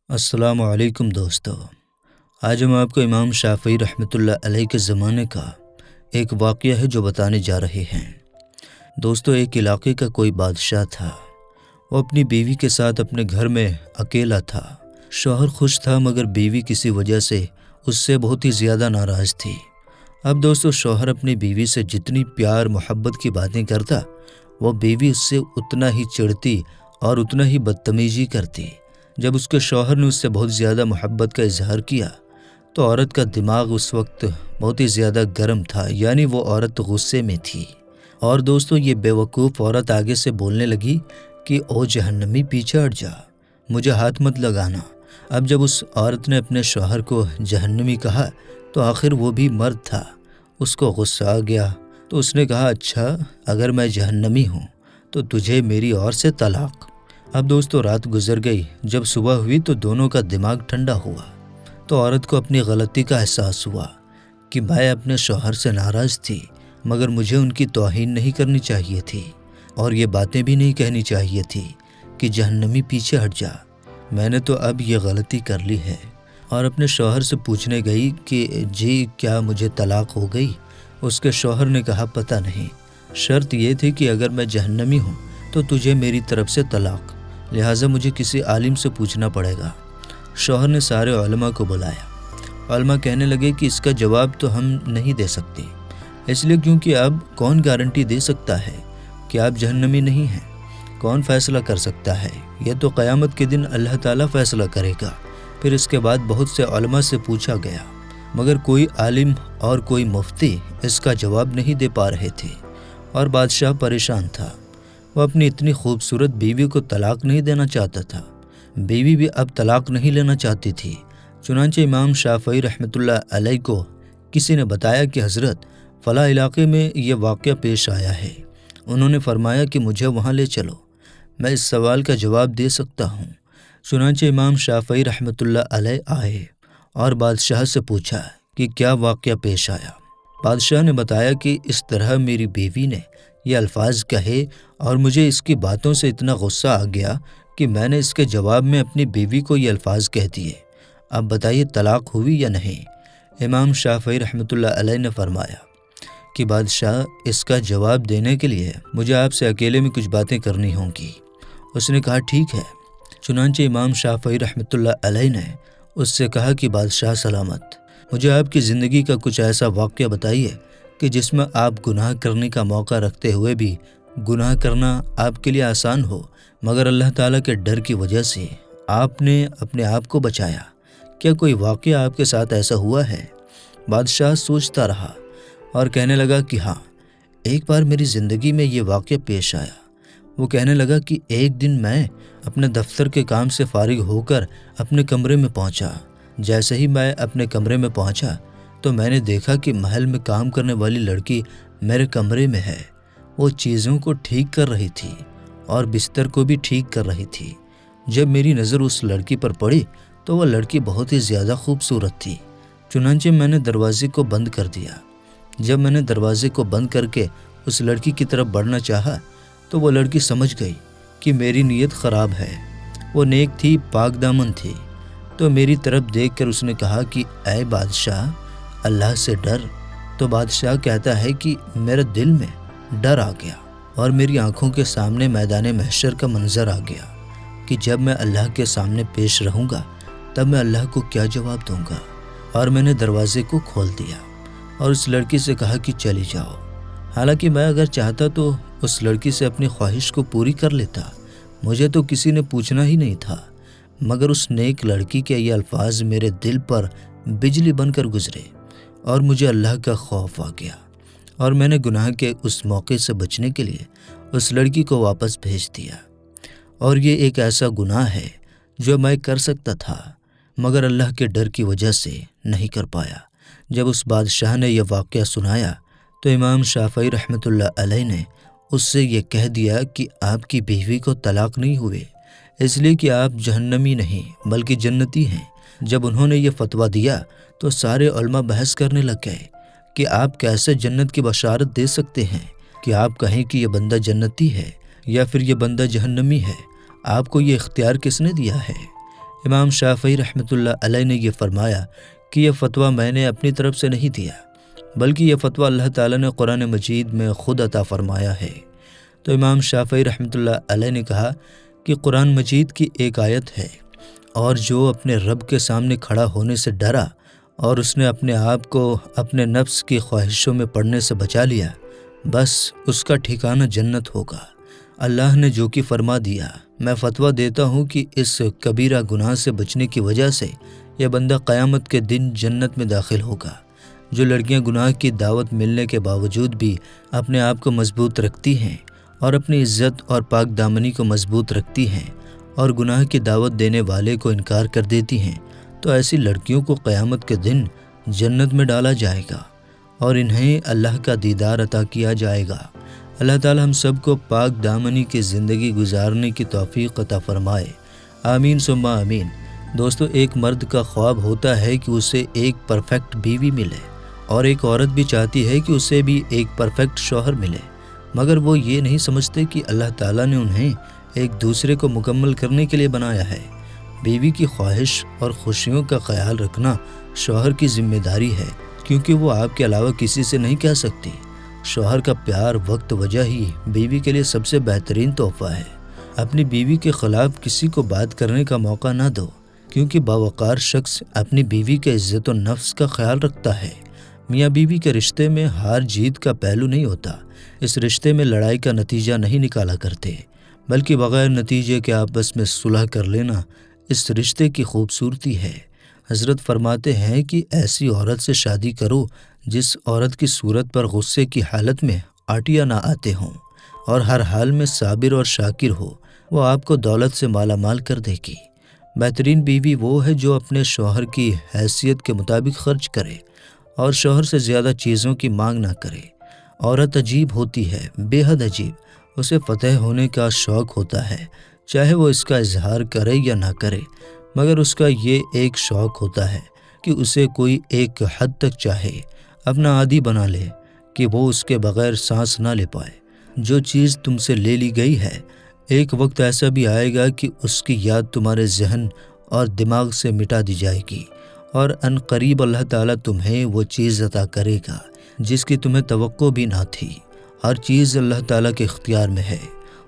السلام علیکم دوستو۔ آج ہم آپ کو امام شافعی رحمۃ اللہ علیہ کے زمانے کا ایک واقعہ ہے جو بتانے جا رہے ہیں۔ دوستو، ایک علاقے کا کوئی بادشاہ تھا۔ وہ اپنی بیوی کے ساتھ اپنے گھر میں اکیلا تھا۔ شوہر خوش تھا مگر بیوی کسی وجہ سے اس سے بہت ہی زیادہ ناراض تھی۔ اب دوستو، شوہر اپنی بیوی سے جتنی پیار محبت کی باتیں کرتا، وہ بیوی اس سے اتنا ہی چڑھتی اور اتنا ہی بدتمیزی کرتی۔ جب اس کے شوہر نے اس سے بہت زیادہ محبت کا اظہار کیا تو عورت کا دماغ اس وقت بہت ہی زیادہ گرم تھا، یعنی وہ عورت غصے میں تھی۔ اور دوستو، یہ بیوقوف عورت آگے سے بولنے لگی کہ او جہنمی، پیچھے ہٹ جا، مجھے ہاتھ مت لگانا۔ اب جب اس عورت نے اپنے شوہر کو جہنمی کہا تو آخر وہ بھی مرد تھا، اس کو غصہ آ گیا تو اس نے کہا، اچھا اگر میں جہنمی ہوں تو تجھے میری اور سے طلاق۔ اب دوستو، رات گزر گئی۔ جب صبح ہوئی تو دونوں کا دماغ ٹھنڈا ہوا تو عورت کو اپنی غلطی کا احساس ہوا کہ میں اپنے شوہر سے ناراض تھی مگر مجھے ان کی توہین نہیں کرنی چاہیے تھی اور یہ باتیں بھی نہیں کہنی چاہیے تھی کہ جہنمی پیچھے ہٹ جا۔ میں نے تو اب یہ غلطی کر لی ہے، اور اپنے شوہر سے پوچھنے گئی کہ جی کیا مجھے طلاق ہو گئی؟ اس کے شوہر نے کہا، پتہ نہیں، شرط یہ تھی کہ اگر میں جہنمی ہوں تو تجھے میری طرف سے طلاق، لہٰذا مجھے کسی عالم سے پوچھنا پڑے گا۔ شوہر نے سارے علماء کو بلایا۔ علماء کہنے لگے کہ اس کا جواب تو ہم نہیں دے سکتے، اس لیے کیونکہ اب کون گارنٹی دے سکتا ہے کہ آپ جہنمی نہیں ہیں؟ کون فیصلہ کر سکتا ہے؟ یہ تو قیامت کے دن اللہ تعالیٰ فیصلہ کرے گا۔ پھر اس کے بعد بہت سے علماء سے پوچھا گیا مگر کوئی عالم اور کوئی مفتی اس کا جواب نہیں دے پا رہے تھے، اور بادشاہ پریشان تھا۔ وہ اپنی اتنی خوبصورت بیوی کو طلاق نہیں دینا چاہتا تھا، بیوی بھی اب طلاق نہیں لینا چاہتی تھی۔ چنانچہ امام شافعی رحمۃ اللہ علیہ کو کسی نے بتایا کہ حضرت فلاں علاقے میں یہ واقعہ پیش آیا ہے۔ انہوں نے فرمایا کہ مجھے وہاں لے چلو، میں اس سوال کا جواب دے سکتا ہوں۔ چنانچہ امام شافعی رحمۃ اللہ علیہ آئے اور بادشاہ سے پوچھا کہ کیا واقعہ پیش آیا۔ بادشاہ نے بتایا کہ اس طرح میری بیوی نے یہ الفاظ کہے اور مجھے اس کی باتوں سے اتنا غصہ آ گیا کہ میں نے اس کے جواب میں اپنی بیوی کو یہ الفاظ کہہ دیے۔ اب بتائیے طلاق ہوئی یا نہیں؟ امام شافعی رحمۃ اللہ علیہ نے فرمایا کہ بادشاہ، اس کا جواب دینے کے لیے مجھے آپ سے اکیلے میں کچھ باتیں کرنی ہوں گی۔ اس نے کہا، ٹھیک ہے۔ چنانچہ امام شافعی رحمۃ اللہ علیہ نے اس سے کہا کہ بادشاہ سلامت، مجھے آپ کی زندگی کا کچھ ایسا واقعہ بتائیے کہ جس میں آپ گناہ کرنے کا موقع رکھتے ہوئے بھی گناہ کرنا آپ کے لیے آسان ہو، مگر اللہ تعالیٰ کے ڈر کی وجہ سے آپ نے اپنے آپ کو بچایا۔ کیا کوئی واقعہ آپ کے ساتھ ایسا ہوا ہے؟ بادشاہ سوچتا رہا اور کہنے لگا کہ ہاں، ایک بار میری زندگی میں یہ واقعہ پیش آیا۔ وہ کہنے لگا کہ ایک دن میں اپنے دفتر کے کام سے فارغ ہو کر اپنے کمرے میں پہنچا۔ جیسے ہی میں اپنے کمرے میں پہنچا تو میں نے دیکھا کہ محل میں کام کرنے والی لڑکی میرے کمرے میں ہے۔ وہ چیزوں کو ٹھیک کر رہی تھی اور بستر کو بھی ٹھیک کر رہی تھی۔ جب میری نظر اس لڑکی پر پڑی تو وہ لڑکی بہت ہی زیادہ خوبصورت تھی۔ چنانچہ میں نے دروازے کو بند کر دیا۔ جب میں نے دروازے کو بند کر کے اس لڑکی کی طرف بڑھنا چاہا تو وہ لڑکی سمجھ گئی کہ میری نیت خراب ہے۔ وہ نیک تھی، پاک دامن تھی، تو میری طرف دیکھ کر اس نے کہا کہ اے بادشاہ، اللہ سے ڈر۔ تو بادشاہ کہتا ہے کہ میرے دل میں ڈر آ گیا اور میری آنکھوں کے سامنے میدان محشر کا منظر آ گیا کہ جب میں اللہ کے سامنے پیش رہوں گا تب میں اللہ کو کیا جواب دوں گا۔ اور میں نے دروازے کو کھول دیا اور اس لڑکی سے کہا کہ چلی جاؤ۔ حالانکہ میں اگر چاہتا تو اس لڑکی سے اپنی خواہش کو پوری کر لیتا، مجھے تو کسی نے پوچھنا ہی نہیں تھا، مگر اس نیک لڑکی کے یہ الفاظ میرے دل پر بجلی بن کر گزرے اور مجھے اللہ کا خوف آ گیا، اور میں نے گناہ کے اس موقع سے بچنے کے لیے اس لڑکی کو واپس بھیج دیا۔ اور یہ ایک ایسا گناہ ہے جو میں کر سکتا تھا مگر اللہ کے ڈر کی وجہ سے نہیں کر پایا۔ جب اس بادشاہ نے یہ واقعہ سنایا تو امام شافعی رحمۃ اللہ علیہ نے اس سے یہ کہہ دیا کہ آپ کی بیوی کو طلاق نہیں ہوئے، اس لیے کہ آپ جہنمی نہیں بلکہ جنتی ہیں۔ جب انہوں نے یہ فتویٰ دیا تو سارے علماء بحث کرنے لگ گئے کہ آپ کیسے جنت کی بشارت دے سکتے ہیں کہ آپ کہیں کہ یہ بندہ جنتی ہے یا پھر یہ بندہ جہنمی ہے؟ آپ کو یہ اختیار کس نے دیا ہے؟ امام شافعی رحمۃ اللہ علیہ نے یہ فرمایا کہ یہ فتویٰ میں نے اپنی طرف سے نہیں دیا، بلکہ یہ فتویٰ اللہ تعالیٰ نے قرآن مجید میں خود عطا فرمایا ہے۔ تو امام شافعی رحمۃ اللہ علیہ نے کہا کہ قرآن مجید کی ایک آیت ہے، اور جو اپنے رب کے سامنے کھڑا ہونے سے ڈرا اور اس نے اپنے آپ کو اپنے نفس کی خواہشوں میں پڑنے سے بچا لیا، بس اس کا ٹھکانہ جنت ہوگا۔ اللہ نے جو کہ فرما دیا، میں فتویٰ دیتا ہوں کہ اس کبیرہ گناہ سے بچنے کی وجہ سے یہ بندہ قیامت کے دن جنت میں داخل ہوگا۔ جو لڑکیاں گناہ کی دعوت ملنے کے باوجود بھی اپنے آپ کو مضبوط رکھتی ہیں اور اپنی عزت اور پاک دامنی کو مضبوط رکھتی ہیں اور گناہ کی دعوت دینے والے کو انکار کر دیتی ہیں، تو ایسی لڑکیوں کو قیامت کے دن جنت میں ڈالا جائے گا اور انہیں اللہ کا دیدار عطا کیا جائے گا۔ اللہ تعالی ہم سب کو پاک دامنی کی زندگی گزارنے کی توفیق عطا فرمائے، آمین ثم آمین۔ دوستو، ایک مرد کا خواب ہوتا ہے کہ اسے ایک پرفیکٹ بیوی ملے، اور ایک عورت بھی چاہتی ہے کہ اسے بھی ایک پرفیکٹ شوہر ملے، مگر وہ یہ نہیں سمجھتے کہ اللہ تعالیٰ نے انہیں ایک دوسرے کو مکمل کرنے کے لیے بنایا ہے۔ بیوی کی خواہش اور خوشیوں کا خیال رکھنا شوہر کی ذمہ داری ہے، کیونکہ وہ آپ کے علاوہ کسی سے نہیں کہہ سکتی۔ شوہر کا پیار وقت وجہ ہی بیوی کے لیے سب سے بہترین تحفہ ہے۔ اپنی بیوی کے خلاف کسی کو بات کرنے کا موقع نہ دو، کیونکہ باوقار شخص اپنی بیوی کے عزت و نفس کا خیال رکھتا ہے۔ میاں بیوی کے رشتے میں ہار جیت کا پہلو نہیں ہوتا، اس رشتے میں لڑائی کا نتیجہ نہیں نکالا کرتے، بلکہ بغیر نتیجے کے آپس میں صلح کر لینا اس رشتے کی خوبصورتی ہے۔ حضرت فرماتے ہیں کہ ایسی عورت سے شادی کرو جس عورت کی صورت پر غصے کی حالت میں آٹیا نہ آتے ہوں اور ہر حال میں صابر اور شاکر ہو، وہ آپ کو دولت سے مالا مال کر دے گی۔ بہترین بیوی وہ ہے جو اپنے شوہر کی حیثیت کے مطابق خرچ کرے اور شوہر سے زیادہ چیزوں کی مانگ نہ کرے۔ عورت عجیب ہوتی ہے، بے حد عجیب، اسے فتح ہونے کا شوق ہوتا ہے، چاہے وہ اس کا اظہار کرے یا نہ کرے، مگر اس کا یہ ایک شوق ہوتا ہے کہ اسے کوئی ایک حد تک چاہے، اپنا عادی بنا لے کہ وہ اس کے بغیر سانس نہ لے پائے۔ جو چیز تم سے لے لی گئی ہے، ایک وقت ایسا بھی آئے گا کہ اس کی یاد تمہارے ذہن اور دماغ سے مٹا دی جائے گی، اور ان قریب اللہ تعالیٰ تمہیں وہ چیز عطا کرے گا جس کی تمہیں توقع بھی نہ تھی۔ ہر چیز اللہ تعالیٰ کے اختیار میں ہے،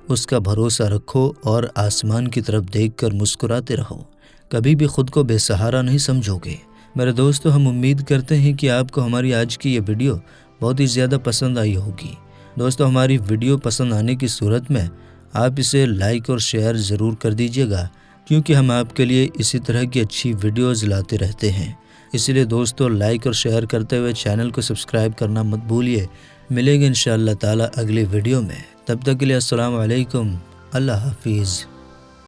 اس کا بھروسہ رکھو اور آسمان کی طرف دیکھ کر مسکراتے رہو، کبھی بھی خود کو بے سہارا نہیں سمجھو گے۔ میرے دوستو، ہم امید کرتے ہیں کہ آپ کو ہماری آج کی یہ ویڈیو بہت ہی زیادہ پسند آئی ہوگی۔ دوستو، ہماری ویڈیو پسند آنے کی صورت میں آپ اسے لائک اور شیئر ضرور کر دیجیے گا، کیونکہ ہم آپ کے لیے اسی طرح کی اچھی ویڈیوز لاتے رہتے ہیں۔ اس لیے دوستو، لائک اور شیئر کرتے ہوئے چینل کو سبسکرائب کرنا مت بھولیے۔ ملیں گے انشاءاللہ تعالی اگلی ویڈیو میں، تب تک کے لیے السلام علیکم، اللہ حافظ۔